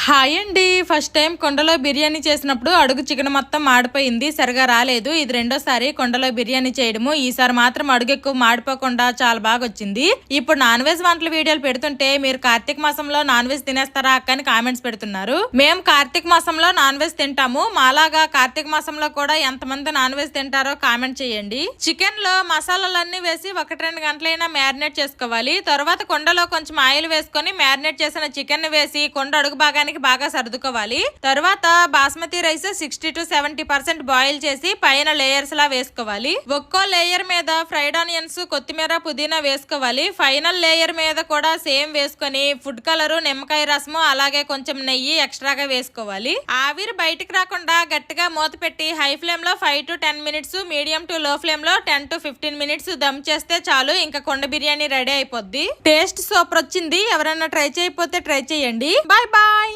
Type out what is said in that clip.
Hi అండి. First time కొండలో బిర్యానీ చేసినప్పుడు అడుగు చికెన్ మొత్తం మాడిపోయింది, సరిగా రాలేదు. ఇది రెండోసారి కొండలో బిర్యానీ చేయడము. ఈసారి మాత్రం అడుగు ఎక్కువ మాడిపోకుండా చాలా బాగా వచ్చింది. ఇప్పుడు నాన్ వెజ్ వంటల వీడియోలు పెడుతుంటే మీరు కార్తీక మాసంలో నాన్ వెజ్ తినేస్తారా అక్క అని కామెంట్స్ పెడుతున్నారు. మేము కార్తీక మాసంలో నాన్ వెజ్ తింటాము. మాలాగా కార్తీక మాసంలో కూడా ఎంతమంది నాన్ వెజ్ తింటారో కామెంట్ చేయండి. చికెన్ లో మసాలాలన్నీ వేసి 1-2 గంటలైనా మ్యారినేట్ చేసుకోవాలి. తర్వాత కొండలో కొంచెం ఆయిల్ వేసుకొని మ్యారినేట్ చేసిన చికెన్ వేసి కొండ అడుగు బాగా సర్దుకోవాలి. తర్వాత బాస్మతి రైస్ 60-70% బాయిల్ చేసి పైన లేయర్స్ లా వేసుకోవాలి. ఒక్కో లేయర్ మీద ఫ్రైడ్ ఆనియన్స్, కొత్తిమీర, పుదీనా వేసుకోవాలి. ఫైనల్ లేయర్ మీద కూడా సేమ్ వేసుకొని ఫుడ్ కలర్, నిమ్మకాయ రసము, అలాగే కొంచెం నెయ్యి ఎక్స్ట్రాగా వేసుకోవాలి. ఆవిరి బయటికి రాకుండా గట్టిగా మూత పెట్టి హై ఫ్లేమ్ లో 5-10 minutes, medium to low flame లో 10-15 మినిట్స్ దమ్ చేస్తే చాలు. ఇంకా కొండ బిర్యానీ రెడీ అయిపోద్ది. టేస్ట్ సూపర్ వచ్చింది. ఎవరైనా ట్రై చేయకపోతే ట్రై చేయండి. Bye bye.